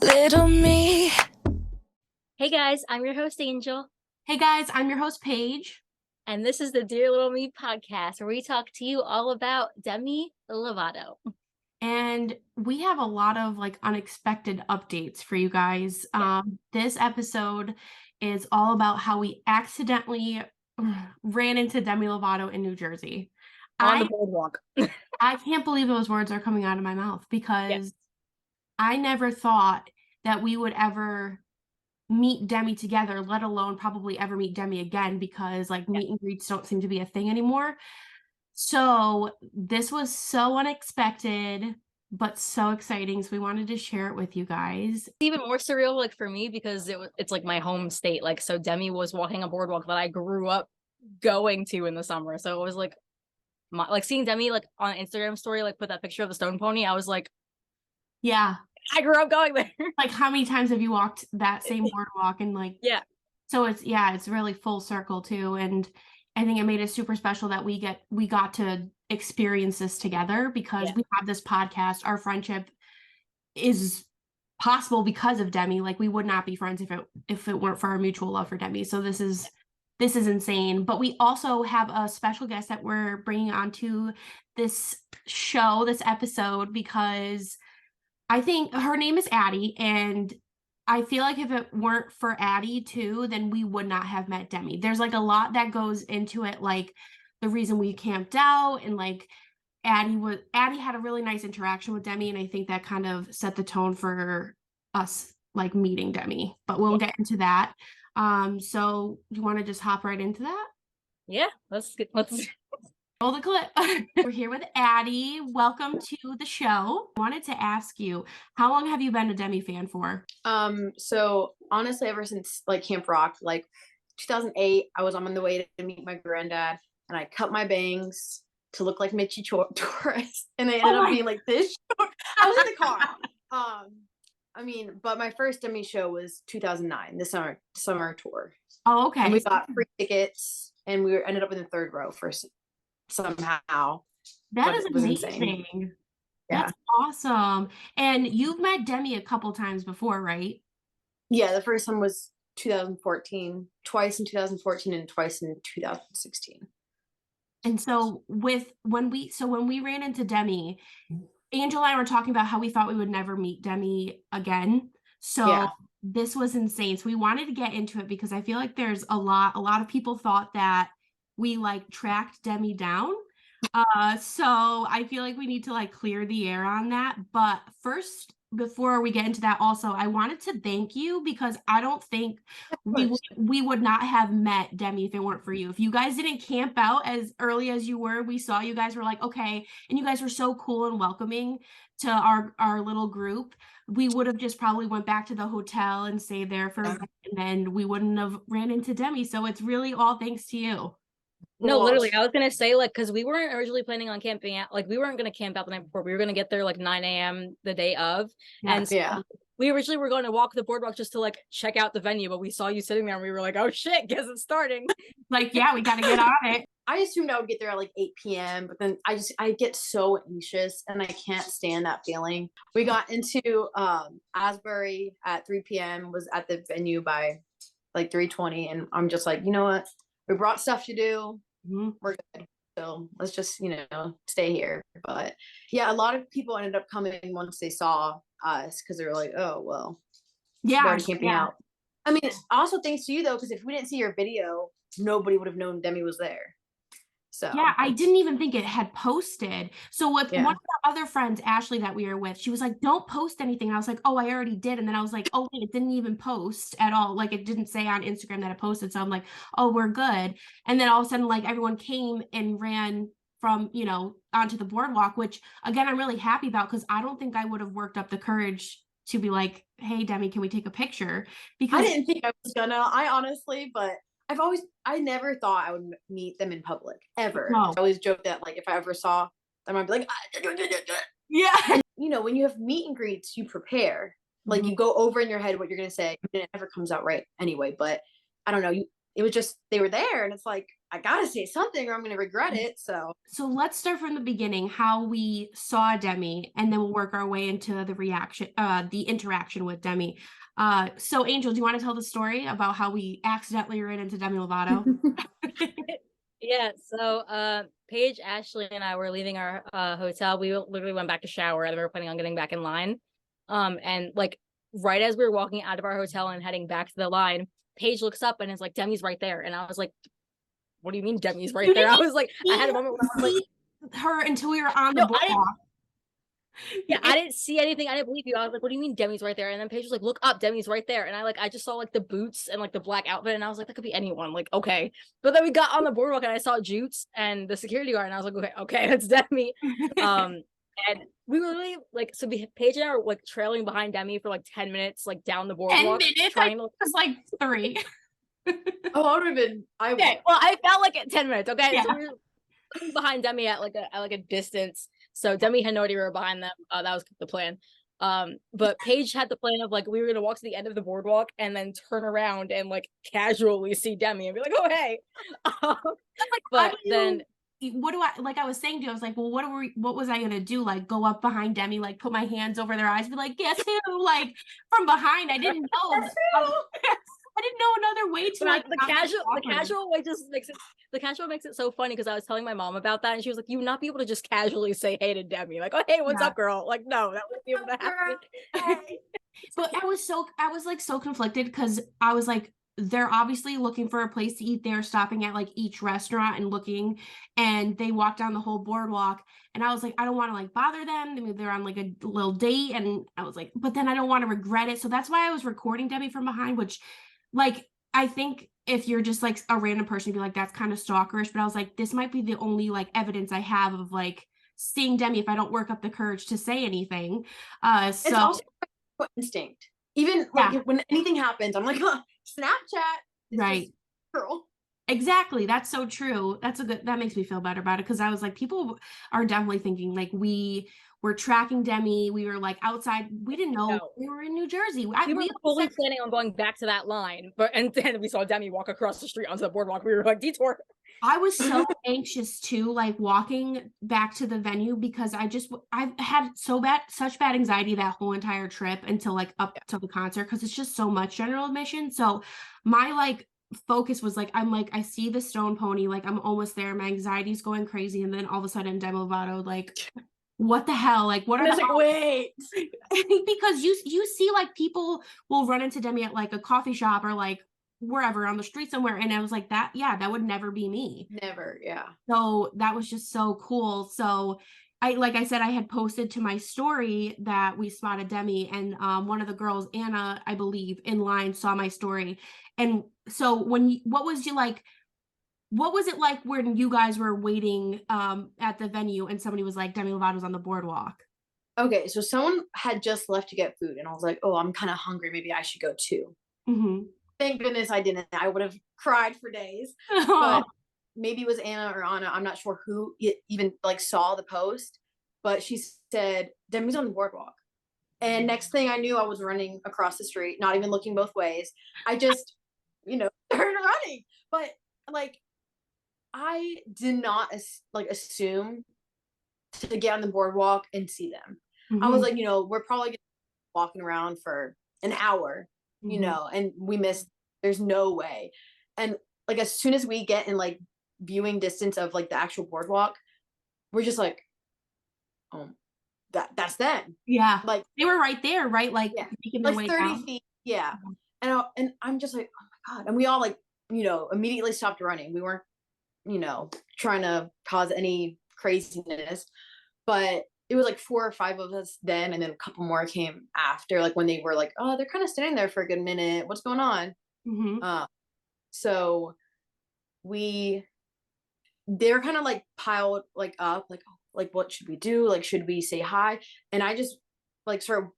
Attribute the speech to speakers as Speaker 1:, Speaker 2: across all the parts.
Speaker 1: Little me.
Speaker 2: Hey guys, I'm your host Angel,
Speaker 3: Hey guys, I'm your host Paige.
Speaker 2: and this is the Dear Little Me podcast where we talk to you all about Demi Lovato.
Speaker 3: And we have a lot of unexpected updates for you guys. This episode is all about how we accidentally ran into Demi Lovato in New Jersey.
Speaker 2: On the
Speaker 3: I
Speaker 2: boardwalk.
Speaker 3: I can't believe those words are coming out of my mouth because
Speaker 2: Yes.
Speaker 3: I never thought that we would ever meet Demi together, let alone probably ever meet Demi again, because meet and greets don't seem to be a thing anymore. So this was so unexpected, but so exciting. So we wanted to share it with you guys.
Speaker 2: It's even more surreal, for me, because it's like my home state. So Demi was walking a boardwalk that I grew up going to in the summer. So it was seeing Demi on Instagram story, put that picture of the stone pony. I was like,
Speaker 3: Yeah.
Speaker 2: I grew up going there.
Speaker 3: How many times have you walked that same boardwalk? And
Speaker 2: yeah.
Speaker 3: So it's really full circle too. And I think it made it super special that we got to experience this together because we have this podcast. Our friendship is possible because of Demi. We would not be friends if it weren't for our mutual love for Demi. So this is insane. But we also have a special guest that we're bringing onto this show, this episode, because I think her name is Addie, and I feel like if it weren't for Addie too, then we would not have met Demi. There's a lot that goes into it, the reason we camped out, and Addie had a really nice interaction with Demi, and I think that kind of set the tone for us meeting Demi. But we'll get into that. So do you want to just hop right into that?
Speaker 2: Yeah, let's
Speaker 3: roll the clip. We're here with Addie. Welcome to the show. I wanted to ask you, how long have you been a Demi fan for?
Speaker 4: So honestly, ever since Camp Rock, 2008, I was on the way to meet my granddad, and I cut my bangs to look like Mitchie Torres, and they ended up being this short. I was in the car. But my first Demi show was 2009, the summer tour.
Speaker 3: Oh, okay.
Speaker 4: And we got free tickets, and we ended up in the third row somehow.
Speaker 3: That is amazing. Insane. That's awesome. And you've met Demi a couple times before, right?
Speaker 4: Yeah, the first one was 2014, twice in 2014 and twice in 2016.
Speaker 3: And so when we ran into Demi, Angel and I were talking about how we thought we would never meet Demi again. So this was insane. So we wanted to get into it because I feel like there's a lot of people thought that we tracked Demi down. So I feel like we need to clear the air on that. But first, before we get into that, also, I wanted to thank you because I don't think we would not have met Demi if it weren't for you. If you guys didn't camp out as early as you were, we saw you guys were okay. And you guys were so cool and welcoming to our little group. We would have just probably went back to the hotel and stayed there for a bit, and then we wouldn't have ran into Demi. So it's really all thanks to you.
Speaker 2: No, literally, I was gonna say because we weren't originally planning on camping out. We weren't gonna camp out the night before. We were gonna get there 9 a.m. the day of, and so we originally were going to walk the boardwalk just to check out the venue. But we saw you sitting there, and we were like, "Oh shit, guess it's starting!"
Speaker 3: we gotta get on it.
Speaker 4: I assumed I would get there at 8 p.m., but then I get so anxious and I can't stand that feeling. We got into Asbury at 3 p.m. was at the venue by 3:20, and I'm just you know what? We brought stuff to do. Mm-hmm. We're good. So let's just, stay here. But yeah, a lot of people ended up coming once they saw us because they were like, oh, well, we're already camping out. Also thanks to you though, because if we didn't see your video, nobody would have known Demi was there. So
Speaker 3: yeah, I didn't even think it had posted. So with one of our other friends, Ashley, that we were with, she was like, don't post anything. And I was like, oh, I already did. And then I was like, oh, wait, it didn't even post at all. It didn't say on Instagram that it posted. So I'm like, oh, we're good. And then all of a sudden, everyone came and ran from, onto the boardwalk, which again, I'm really happy about because I don't think I would have worked up the courage to be like, hey, Demi, can we take a picture? Because
Speaker 4: I didn't think I was gonna, but I never thought I would meet them in public ever. No. I always joked that if I ever saw them, I'd be like,
Speaker 3: yeah.
Speaker 4: And, when you have meet and greets, you prepare. You go over in your head what you're gonna say, and it never comes out right anyway. But I don't know. it was just, they were there, and it's like, I gotta say something or I'm gonna regret it. So
Speaker 3: let's start from the beginning, how we saw Demi, and then we'll work our way into the interaction with Demi. So Angel, do you want to tell the story about how we accidentally ran into Demi Lovato?
Speaker 2: Yeah, so Paige, Ashley, and I were leaving our hotel. We literally went back to shower and we were planning on getting back in line. And like right as we were walking out of our hotel and heading back to the line, Paige looks up and is like, Demi's right there. And I was like, what do you mean Demi's right there? I was like, I had a moment where I was like,
Speaker 3: her until we were on the boardwalk.
Speaker 2: Yeah, I didn't see anything. I didn't believe you. I was like, what do you mean Demi's right there? And then Paige was like, look up, Demi's right there. And I just saw like the boots and like the black outfit. And I was like, that could be anyone. Like, okay. But then we got on the boardwalk and I saw Jutes and the security guard. And I was like, okay, that's Demi. And we were really like, so Paige and I were like trailing behind Demi for like 10 minutes, like down the boardwalk.
Speaker 3: 10 minutes? Trying to... It was like 3.
Speaker 4: Oh, I would have been.
Speaker 2: Okay, well, I felt like at 10 minutes. Okay,
Speaker 3: yeah.
Speaker 2: So we were behind Demi at like a distance. So Demi had no idea we were behind them. That was the plan. But Paige had the plan of like we were gonna walk to the end of the boardwalk and then turn around and like casually see Demi and be like, oh hey. But then
Speaker 3: what do I like? I was saying to you, I was like, well, what was I gonna do? Like, go up behind Demi, like, put my hands over their eyes, be like, guess who? Like, from behind, I didn't know. I didn't know another way to like
Speaker 2: the casual way just makes it so funny because I was telling my mom about that and she was like, you would not be able to just casually say hey to Demi, like, oh hey, what's up, girl? Like, no, that wouldn't be able to happen.
Speaker 3: But I was like so conflicted because I was like, they're obviously looking for a place to eat. They're stopping at like each restaurant and looking, and they walked down the whole boardwalk. And I was like, I don't want to like bother them. I mean, they're on like a little date. And I was like, but then I don't want to regret it. So that's why I was recording Demi from behind, which like, I think if you're just like a random person, you'd be like, that's kind of stalkerish. But I was like, this might be the only like evidence I have of like seeing Demi if I don't work up the courage to say anything. So
Speaker 4: it's also instinct. Even like when anything happens, I'm like, Snapchat.
Speaker 3: Right.
Speaker 4: Girl.
Speaker 3: Exactly. That's so true. That makes me feel better about it. Cause I was like, people are definitely thinking like we were tracking Demi. We were like outside. We didn't know we were in New Jersey.
Speaker 2: We were fully planning on going back to that line, and then we saw Demi walk across the street onto the boardwalk. We were like, detour.
Speaker 3: I was so anxious too, like walking back to the venue because I've had such bad anxiety that whole entire trip until like up to the concert because it's just so much general admission. So my like focus was like, I'm like, I see the Stone Pony, like I'm almost there. My anxiety's going crazy. And then all of a sudden Demi Lovato, like, what the hell? Like, what are the
Speaker 2: like, wait.
Speaker 3: Because you see like people will run into Demi at like a coffee shop or like wherever on the street somewhere, and I was like, that would never be me.
Speaker 4: Never. Yeah.
Speaker 3: So that was just so cool. So like I said, I had posted to my story that we spotted Demi, and one of the girls, Anna, I believe, in line saw my story. And so what was it like when you guys were waiting at the venue and somebody was like, Demi Lovato's on the boardwalk?
Speaker 4: Okay, so someone had just left to get food, and I was like, oh, I'm kind of hungry. Maybe I should go too.
Speaker 3: Mm-hmm.
Speaker 4: Thank goodness I didn't. I would have cried for days. But maybe it was Anna or Anna. I'm not sure who even like saw the post, but she said, Demi's on the boardwalk. And next thing I knew, I was running across the street, not even looking both ways. I just, started running. But like, I did not assume to get on the boardwalk and see them. Mm-hmm. I was like, we're probably gonna be walking around for an hour, and we missed. There's no way. And like as soon as we get in like viewing distance of like the actual boardwalk, we're just like, oh, that's them.
Speaker 3: Yeah,
Speaker 4: like
Speaker 3: they were right there, right? Like
Speaker 4: making their way 30 down. Feet. Yeah, and I'm just like, oh my god. And we all like immediately stopped running. We weren't trying to cause any craziness, but it was like 4 or 5 of us then, and then a couple more came after, like when they were like, oh, they're kind of standing there for a good minute, what's going on? Mm-hmm. So they're kind of like piled like up, like, oh, like what should we do, like should we say hi? And I just like start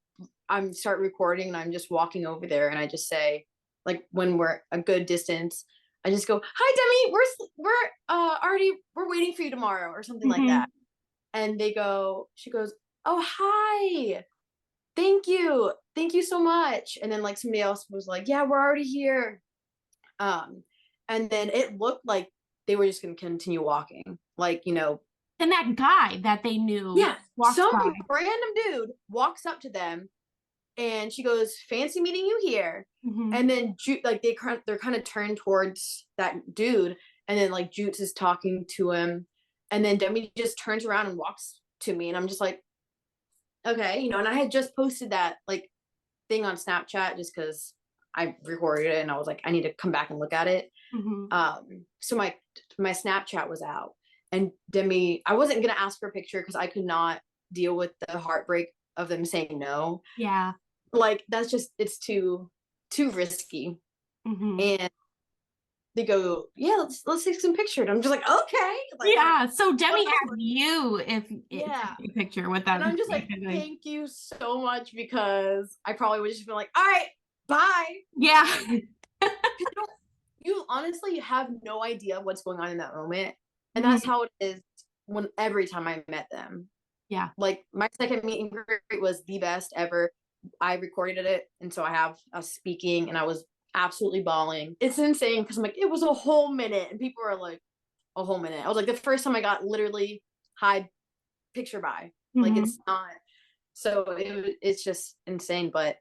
Speaker 4: recording, and I'm just walking over there, and I just say, like when we're a good distance, I just go, hi Demi, we're waiting for you tomorrow or something like that. And she goes, oh, hi, thank you so much. And then like somebody else was like, yeah, we're already here. And then it looked like they were just going to continue walking. Like, you know.
Speaker 3: And that guy that they knew.
Speaker 4: Yeah. Some
Speaker 3: by.
Speaker 4: random dude walks up to them and she goes, fancy meeting you here.
Speaker 3: Mm-hmm.
Speaker 4: And then like they're kind of turned towards that dude. And then like Jutes is talking to him. And then Demi just turns around and walks to me. And I'm just like, okay, you know, and I had just posted that like thing on Snapchat just because I recorded it and I was like, I need to come back and look at it.
Speaker 3: Mm-hmm.
Speaker 4: So my Snapchat was out, and Demi, I wasn't gonna ask for a picture because I could not deal with the heartbreak of them saying no.
Speaker 3: Yeah,
Speaker 4: like that's just, it's too risky.
Speaker 3: Mm-hmm.
Speaker 4: And they go, yeah, let's take some pictures. I'm just like, okay. Like,
Speaker 3: yeah. So Demi asked you if
Speaker 4: yeah,
Speaker 3: a picture with that.
Speaker 4: And I'm just like, thank you so much, because I probably would just be like, all right, bye.
Speaker 3: Yeah.
Speaker 4: You honestly have no idea what's going on in that moment. And that's how it is every time I met them.
Speaker 3: Yeah.
Speaker 4: Like my second meet and greet was the best ever. I recorded it. And so I have us speaking and I was absolutely bawling. It's insane because I'm like, it was a whole minute. And people are like, a whole minute. I was like, the first time I got literally hi, picture by. Like it's not. So it's just insane. But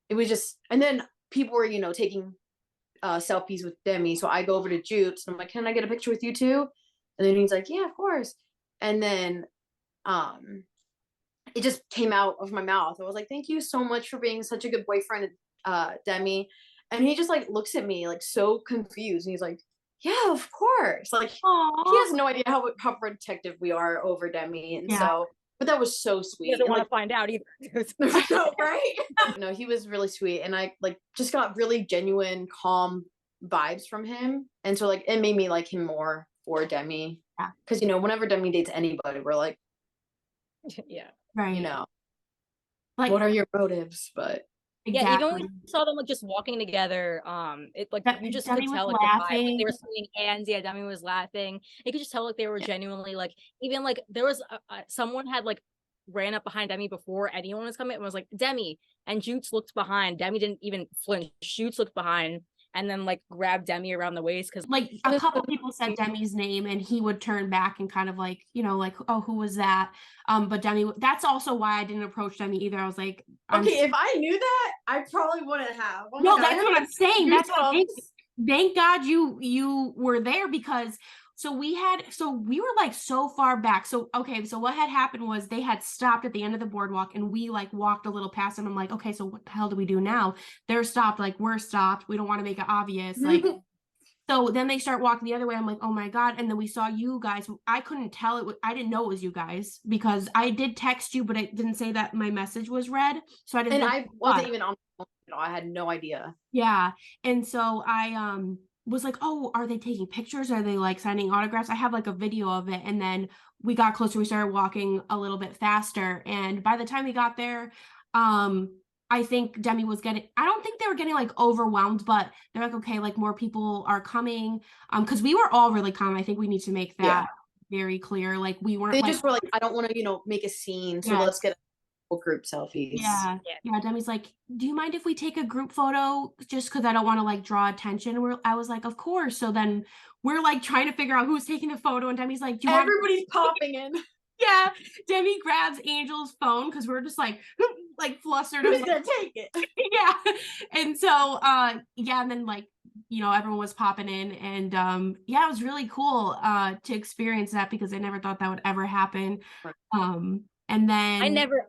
Speaker 4: it was just, and then people were, you know, taking selfies with Demi. So I go over to Jutes and I'm like, can I get a picture with you too? And then he's like, yeah, of course. And then it just came out of my mouth. I was like, thank you so much for being such a good boyfriend, Demi. And he just like looks at me like so confused. And he's like, yeah, of course. Like
Speaker 3: Aww.
Speaker 4: He has no idea how protective we are over Demi. And so, but that was so sweet.
Speaker 2: He doesn't want
Speaker 4: to
Speaker 2: find out either.
Speaker 4: No, right? No, he was really sweet. And I like just got really genuine, calm vibes from him. And so like it made me like him more for Demi.
Speaker 3: Yeah.
Speaker 4: Because, you know, whenever Demi dates anybody, we're like,
Speaker 2: yeah.
Speaker 3: Right.
Speaker 4: You know,
Speaker 3: like,
Speaker 4: what are your motives? But
Speaker 2: yeah, even when we saw them like just walking together, it like you just could tell like the vibe. Like, they were swinging hands. Yeah, Demi was laughing. You could just tell like they were genuinely like, even like there was someone had like ran up behind Demi before anyone was coming and was like, Demi, and Jutes looked behind. Demi didn't even flinch. Jutes looked behind and then like grabbed Demi around the waist because
Speaker 3: like a couple people said Demi's name and he would turn back and kind of like, you know, like, oh, who was that? But Demi, that's also why I didn't approach Demi either. I was like,
Speaker 4: okay, if I knew that, I probably wouldn't have.
Speaker 3: Oh no, that's what I'm saying. That's what I'm saying. Thank God you were there, because so we were like so far back. So okay, so what had happened was they had stopped at the end of the boardwalk and we like walked a little past, and I'm like, okay, so what the hell do we do now? They're stopped, like we're stopped. We don't want to make it obvious. Like so then they start walking the other way. I'm like, oh my God. And then we saw you guys. I couldn't tell it. I didn't know it was you guys because I did text you, but it didn't say that my message was read. So I didn't.
Speaker 4: And I wasn't even on the phone at all. I had no idea.
Speaker 3: Yeah. And so I was like, oh, are they taking pictures? Are they like signing autographs? I have like a video of it. And then we got closer. We started walking a little bit faster. And by the time we got there, I think Demi was I don't think they were getting like overwhelmed, but they're like, okay, like more people are coming. Cause we were all really calm. I think we need to make that very clear. Like we weren't,
Speaker 4: they just were like, I don't want to, you know, make a scene. So let's get a group selfies.
Speaker 3: Yeah. Demi's like, do you mind if we take a group photo just because I don't want to like draw attention? I was like, of course. So then we're like trying to figure out who's taking the photo, and Demi's like,
Speaker 4: everybody's popping in.
Speaker 3: Yeah, Demi grabs Angel's phone because we're just like flustered.
Speaker 4: Who's gonna take it?
Speaker 3: Yeah, and so and then like, you know, everyone was popping in, and it was really cool to experience that because I never thought that would ever happen. And then
Speaker 2: I never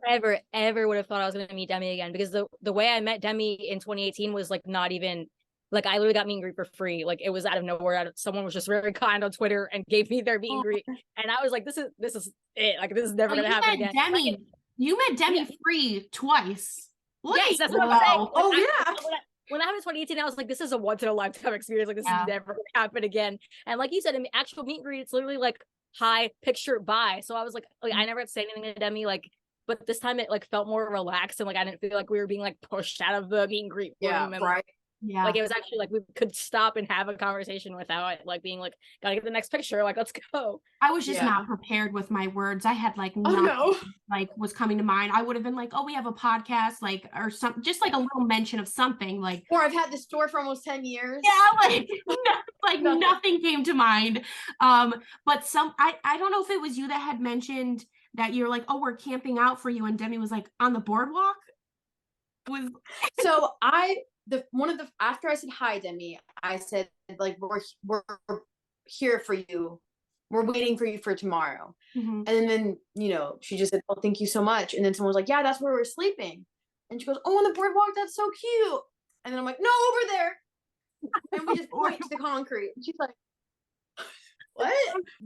Speaker 2: ever would have thought I was gonna meet Demi again, because the way I met Demi in 2018 was like not even like, I literally got meet and greet for free. Like it was out of nowhere. Someone was just very kind on Twitter and gave me their meet and greet, and I was like, this is it. Like this is never gonna happen again.
Speaker 3: Demi, you met Demi free twice.
Speaker 2: Yes, that's what I'm saying.
Speaker 4: Oh yeah.
Speaker 2: When I was 2018, I was like, this is a once in a lifetime experience. Like this is never gonna happen again. And like you said, in the actual meet and greet, it's literally like, hi, picture, bye. So I was like I never had to say anything to Demi, like, but this time it like felt more relaxed and like I didn't feel like we were being like pushed out of the meet and greet room. And,
Speaker 4: right.
Speaker 3: Yeah.
Speaker 2: Like it was actually like we could stop and have a conversation without it, like being like, gotta get the next picture, like let's go.
Speaker 3: I was just not prepared with my words. I had like nothing like was coming to mind. I would have been like, oh, we have a podcast, like, or some, just like a little mention of something, like,
Speaker 4: or I've had this store for almost 10 years.
Speaker 3: Yeah, like nothing came to mind. But I don't know if it was you that had mentioned that you're like, oh, we're camping out for you, and Demi was like, on the boardwalk.
Speaker 4: So after I said hi, Demi, I said like we're here for you. We're waiting for you for tomorrow.
Speaker 3: Mm-hmm.
Speaker 4: And then, she just said, oh, thank you so much. And then someone was like, yeah, that's where we're sleeping. And she goes, oh, on the boardwalk, that's so cute. And then I'm like, no, over there. And we just point to the concrete. And she's like, what?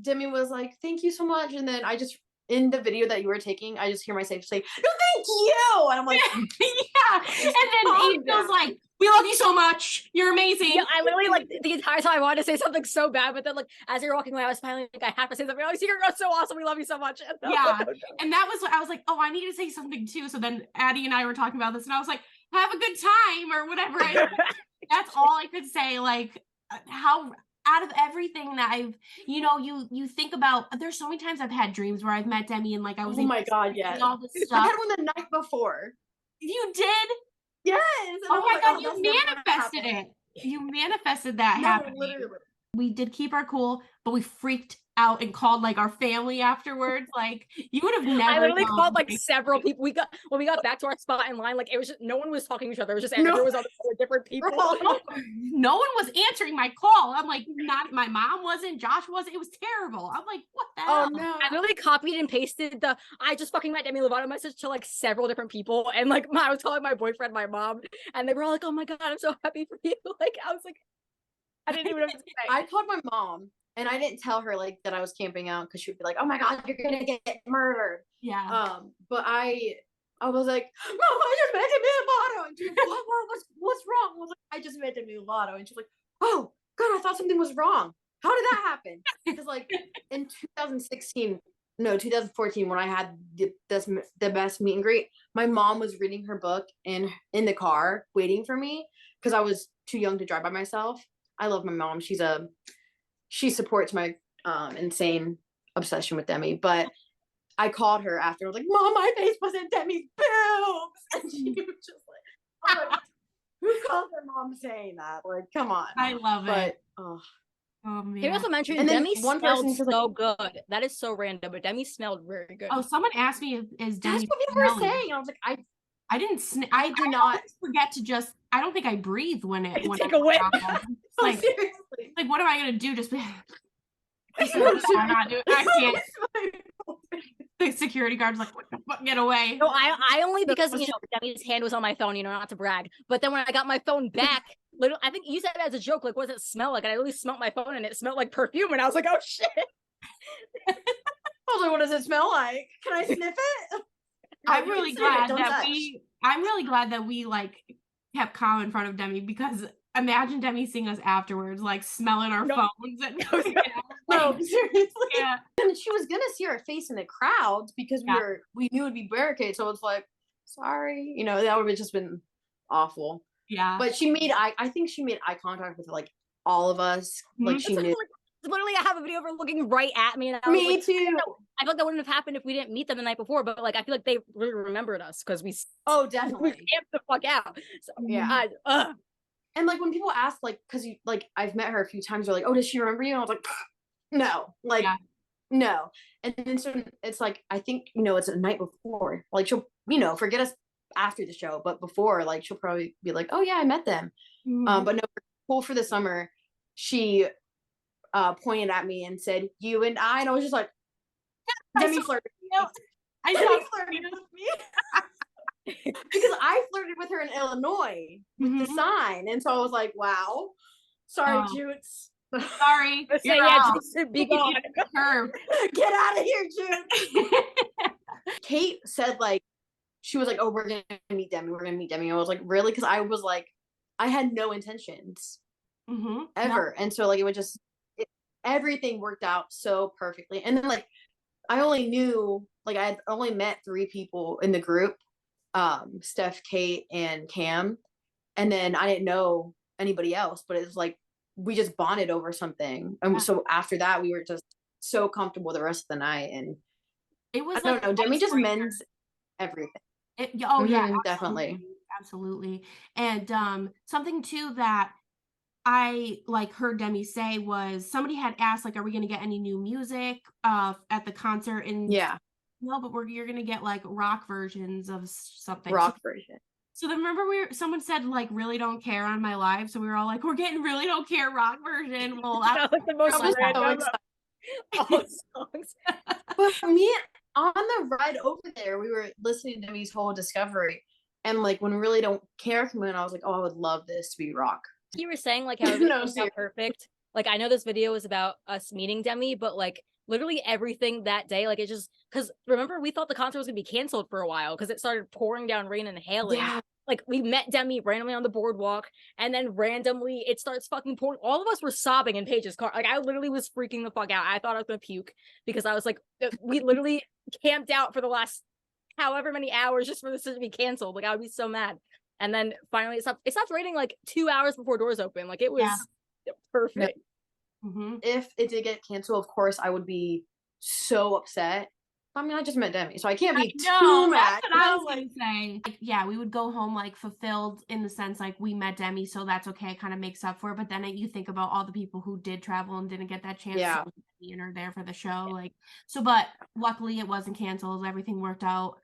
Speaker 4: Demi was like, thank you so much. And then I just, in the video that you were taking, I just hear myself say, no, thank you. And I'm like,
Speaker 3: yeah. And then Angel's like, we love you so much. You're amazing.
Speaker 2: Yeah, I literally like the entire time I wanted to say something so bad, but then like as you're walking away, I was finally like, I have to say something. Like, you're so awesome. We love you so much. And
Speaker 3: yeah. And that was, I was like, oh, I need to say something too. So then Addie and I were talking about this, and I was like, have a good time or whatever. That's all I could say. Like, how out of everything that I've, you think about, there's so many times I've had dreams where I've met Demi and like I was,
Speaker 4: oh my God, yes.
Speaker 3: All this stuff.
Speaker 4: I had one the night before.
Speaker 3: You did?
Speaker 4: Yes.
Speaker 3: Oh my God, you manifested it. You manifested that happening. Literally. We did keep our cool, but we freaked out and called like our family afterwards. Like you would have never.
Speaker 2: I literally called like several people. When we got back to our spot in line, like it was just no one was talking to each other. It was just Andrew was on different people.
Speaker 3: No one was answering my call. I'm like, not my mom wasn't, Josh wasn't. It was terrible. I'm like, what the hell?
Speaker 4: No.
Speaker 2: I literally copied and pasted I just fucking met Demi Lovato message to like several different people, and like I was calling my boyfriend, my mom, and they were all like, oh my God, I'm so happy for you. Like I was like, I didn't even know what to say.
Speaker 4: I called my mom. And I didn't tell her like that I was camping out because she would be like, "Oh my God, you're gonna get murdered."
Speaker 3: Yeah.
Speaker 4: But I was like, "Mom, I just met Demi Lovato." And she was like, what's wrong? I was like, "I just met Demi Lovato." And she's like, "Oh God, I thought something was wrong. How did that happen?" Because like in 2014, when I had the best meet and greet, my mom was reading her book in the car waiting for me because I was too young to drive by myself. I love my mom. She supports my insane obsession with Demi, but I called her after. I was like, "Mom, my face was in Demi's boobs," and she was just like, "Who calls their mom saying that? Like, come on."
Speaker 3: I love it.
Speaker 4: Oh
Speaker 2: man. He also mentioned Demi smelled so good. That is so random, but Demi smelled very good.
Speaker 3: Oh, someone asked me, "Is Demi?"
Speaker 4: That's what people were saying. I was like,
Speaker 3: I didn't. I did not forget to just. I don't think I breathe when
Speaker 2: take a whiff.
Speaker 3: Like, seriously. Like, what am I gonna do? Just be. I'm not doing. I can't. The security guard's like, "What the fuck? Get away!"
Speaker 2: No, I only because Demi's hand was on my phone. Not to brag, but then when I got my phone back, literally, I think you said it as a joke. Like, what does it smell like? And I really smelled my phone, and it smelled like perfume. And I was like, "Oh shit!"
Speaker 4: I was like, "What does it smell like? Can I sniff it?"
Speaker 3: I'm really glad that we like kept calm in front of Demi, because imagine Demi seeing us afterwards, like smelling our phones. And,
Speaker 4: no, seriously. Yeah. And she was gonna see our face in the crowd because we knew it'd be barricades. So it's like, sorry, that would have just been awful.
Speaker 3: Yeah.
Speaker 4: But I think she made eye contact with like all of us. Like she knew.
Speaker 2: Literally, I have a video of her looking right at me, and I
Speaker 4: was like,
Speaker 2: too. I thought that wouldn't have happened if we didn't meet them the night before, but like I feel like they really remembered us because we.
Speaker 4: Oh, definitely.
Speaker 2: We camped the fuck out. So,
Speaker 4: yeah. And like when people ask, like, because I've met her a few times, they're like, "Oh, does she remember you?" And I was like, "No, like, no." And then so it's like I think it's a night before. Like she'll forget us after the show, but before, like she'll probably be like, "Oh yeah, I met them." But no, cool for the summer. She pointed at me and said, "You and I," and I was just like, Demi flirted. I saw flirting with me. Because I flirted with her in Illinois with the sign. And so I was like, wow. Sorry, Jutes.
Speaker 3: Sorry.
Speaker 2: Jutes, be gone.
Speaker 4: Get out of here, Jutes. Kate said she was like, "Oh, we're going to meet Demi. We're going to meet Demi." I was like, really? Because I was like, I had no intentions ever. And so it would just, everything worked out so perfectly. And then I only knew, I had only met 3 people in the group, Steph, Kate, and Cam. And then I didn't know anybody else, but it's like we just bonded over something. And so after that, we were just so comfortable the rest of the night. And
Speaker 3: it was
Speaker 4: I don't know, Demi just mends everything.
Speaker 3: Yeah,
Speaker 4: definitely.
Speaker 3: Absolutely. And something too that I like heard Demi say was somebody had asked, like, are we going to get any new music at the concert? And no, but you're going to get like rock versions of something.
Speaker 4: Rock version.
Speaker 3: So then remember someone said like really don't care on my live. So we were all like, we're getting really don't care rock version. Well,
Speaker 2: that was the most random of all songs.
Speaker 4: But for me, on the ride over there, we were listening to Demi's whole discovery. And like when Really Don't Care came in, I was like, oh, I would love this to be rock.
Speaker 2: You were saying like how everything's not perfect. Like I know this video was about us meeting Demi, but like literally everything that day, like it just because remember we thought the concert was gonna be canceled for a while because it started pouring down rain and hailing.
Speaker 4: Yeah.
Speaker 2: Like we met Demi randomly on the boardwalk, and then randomly it starts fucking pouring. All of us were sobbing in Paige's car. Like I literally was freaking the fuck out. I thought I was gonna puke because I was like, we literally camped out for the last however many hours just for this to be canceled. Like I would be so mad. And then finally it stopped raining like 2 hours before doors open. Like it was perfect.
Speaker 3: Mm-hmm.
Speaker 4: If it did get canceled, of course I would be so upset. I mean, I just met Demi, so I can't be too mad.
Speaker 3: That's what I was gonna say. Like, yeah, we would go home like fulfilled in the sense like we met Demi, so that's okay. It kind of makes up for it. But then you think about all the people who did travel and didn't get that chance to be and are there for the show. Like, so, but luckily it wasn't canceled. Everything worked out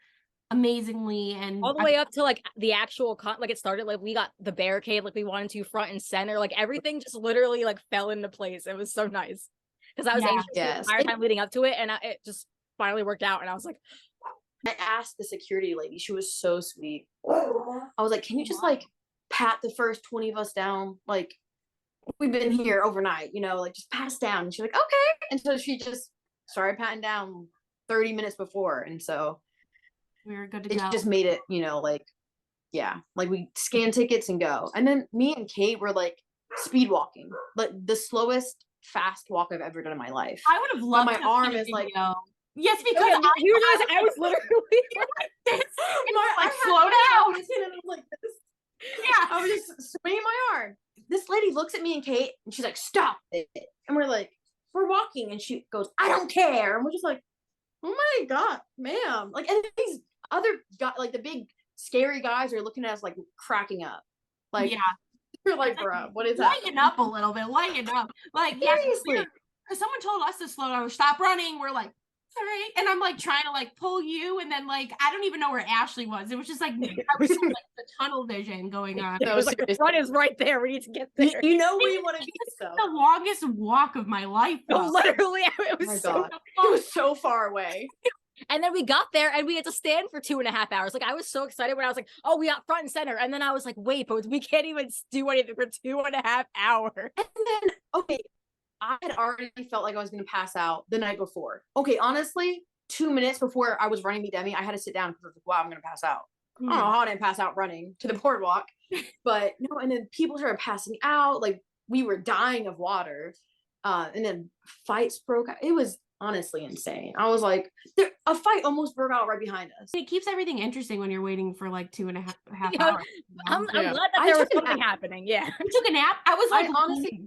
Speaker 3: amazingly, and
Speaker 2: all the way up to like the actual like it started like we got the barricade like we wanted to front and center, like everything just literally like fell into place. It was so nice because I was anxious the entire time leading up to it, and it just finally worked out. And I was like,
Speaker 4: I asked the security lady, she was so sweet. I was like, can you just like pat the first 20 of us down, like we've been here overnight, you know, like just pat us down. And she's like, okay. And so she just started patting down 30 minutes before, and so
Speaker 3: we were good to go.
Speaker 4: It just made it, you know, like, like we scan tickets and go. And then me and Kate were like speed walking, like the slowest fast walk I've ever done in my life.
Speaker 3: I would have loved
Speaker 4: my arm is like,
Speaker 3: yes, because
Speaker 2: I was literally
Speaker 3: like this. I slowed down.
Speaker 4: And I was like this. Yeah, I was just swinging my arm. This lady looks at me and Kate, and she's like, "Stop it!" And we're like, "We're walking," and she goes, "I don't care." And we're just like, "Oh my god, ma'am!" Like, and these other guys, like the big scary guys, are looking at us like cracking up. Like, you're like, bro, what is that?
Speaker 3: Lighten up a little bit. Lighten up. Like,
Speaker 4: seriously.
Speaker 3: Because someone told us to slow down or stop running. We're like, all right. And I'm like trying to like pull you, and then like I don't even know where Ashley was. It was just like I was like the tunnel vision going on.
Speaker 2: It was like the front is right there. We need to get there.
Speaker 4: You know where you want to be.
Speaker 3: So the longest walk of my life.
Speaker 2: Literally, it was
Speaker 4: it was so far away.
Speaker 2: And then we got there and we had to stand for 2.5 hours. Like I was so excited when I was like, oh, we got front and center. And then I was like, wait, but we can't even do anything for 2.5 hours.
Speaker 4: And then, okay, I had already felt like I was going to pass out the night before. Okay, honestly, 2 minutes before I was running Meet Demi, I had to sit down because I was like, wow, I'm going to pass out. I don't know how I didn't pass out running to the boardwalk. But no, and then people started passing out. Like we were dying of water. And then fights broke out. It was honestly insane. I was like, a fight almost broke out right behind us.
Speaker 3: It keeps everything interesting when you're waiting for like 2.5 hours.
Speaker 2: I'm glad that there was something happening. Yeah.
Speaker 3: You took a nap? I was like,
Speaker 4: honestly.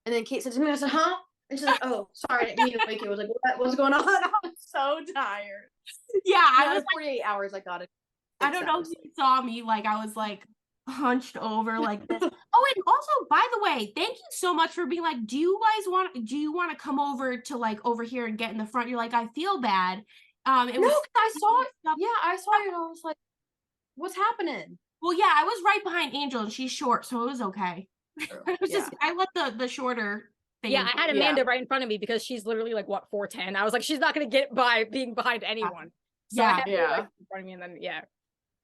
Speaker 4: And then Kate said to me, I said, huh? And she's like, oh, sorry, I didn't mean to wake you. I was like, what's going on? I was so tired.
Speaker 3: Yeah, I was
Speaker 4: 48 hours. I got it.
Speaker 3: I don't know if you saw me. Like I was like hunched over like this. Oh, and also, by the way, thank you so much for being like, do you want to come over to like over here and get in the front? You're like, I feel bad. I
Speaker 4: saw it. Yeah, I saw it. And I was like, what's happening?
Speaker 3: Well, yeah, I was right behind Angel and she's short, so it was okay. It was just I let the shorter thing.
Speaker 2: Yeah, I had Amanda right in front of me because she's literally like what 4'10". I was like, she's not gonna get by being behind anyone. So I had her right in front of me, and then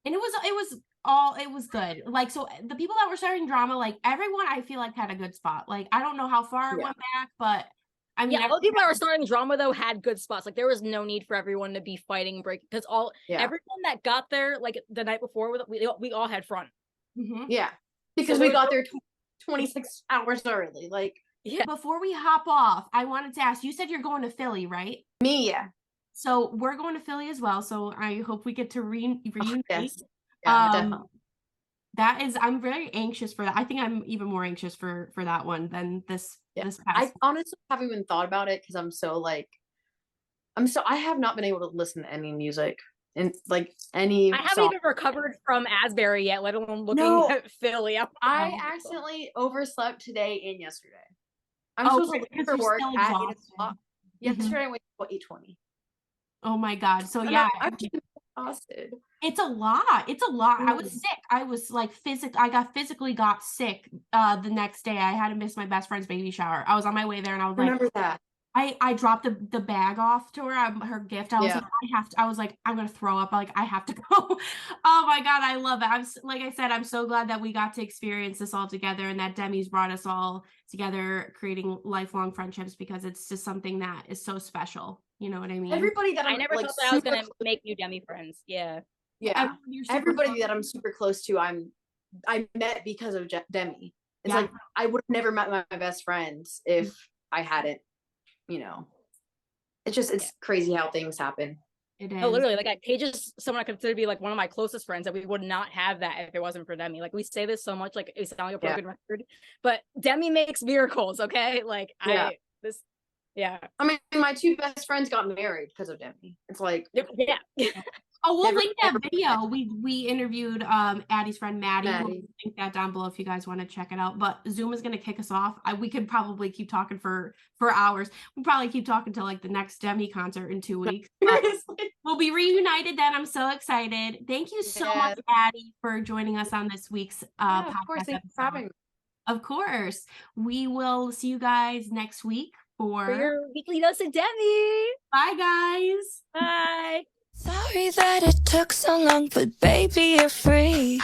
Speaker 3: and it was good. Like, so the people that were starting drama, like everyone I feel like had a good spot. Like I don't know how far it went back, but I mean,
Speaker 2: all the people that were starting drama though had good spots. Like there was no need for everyone to be fighting break because everyone that got there like the night before we all had front.
Speaker 3: Mm-hmm.
Speaker 4: Yeah, because we got there 26 hours early. Like
Speaker 3: Before we hop off, I wanted to ask. You said you're going to Philly, right?
Speaker 4: Me, yeah.
Speaker 3: So we're going to Philly as well. So I hope we get to reunite.
Speaker 4: Yes. Yeah, definitely.
Speaker 3: I'm very anxious for that. I think I'm even more anxious for that one than this past
Speaker 4: I honestly haven't even thought about it because I have not been able to listen to any music and like any
Speaker 2: I haven't
Speaker 4: song.
Speaker 2: even recovered from Asbury yet, let alone looking at Philly.
Speaker 4: I accidentally overslept today and yesterday. I'm
Speaker 3: Oh,
Speaker 4: supposed to leave for work at 8 o'clock. Yesterday I went till 8:20.
Speaker 3: Oh my God. So
Speaker 4: I'm just exhausted.
Speaker 3: It's a lot. I was sick. I was like physically got sick the next day. I had to miss my best friend's baby shower. I was on my way there and I was
Speaker 4: Remember that.
Speaker 3: I dropped the bag off to her, her gift. I was like, I was like, I'm gonna throw up. Like, I have to go. Oh my God, I love it. Like I said, I'm so glad that we got to experience this all together and that Demi's brought us all together, creating lifelong friendships, because it's just something that is so special. You know what I mean?
Speaker 4: Everybody that
Speaker 2: I never thought that I was gonna make new Demi friends. Yeah.
Speaker 4: Everybody that I'm super close to, I met because of Demi. It's like I would have never met my best friends if I hadn't. It's crazy how things happen.
Speaker 3: It is.
Speaker 2: No, literally, like Paige is someone I consider to be like one of my closest friends, that we would not have that if it wasn't for Demi. Like, we say this so much, like it sounds like a broken record, but Demi makes miracles. Okay, like I
Speaker 4: mean, my two best friends got married because of Demi. It's like
Speaker 3: Oh, we'll link that video. We interviewed Addie's friend Maddie. We'll link that down below if you guys want to check it out. But Zoom is going to kick us off. We could probably keep talking for hours. We'll probably keep talking till like the next Demi concert in 2 weeks. We'll be reunited then. I'm so excited. Thank you so much, Addie, for joining us on this week's podcast.
Speaker 4: Of course, thanks for having me.
Speaker 3: Of course. We will see you guys next week for
Speaker 2: your weekly dose of Demi.
Speaker 3: Bye, guys.
Speaker 2: Bye.
Speaker 1: Sorry that it took so long, but baby, you're free.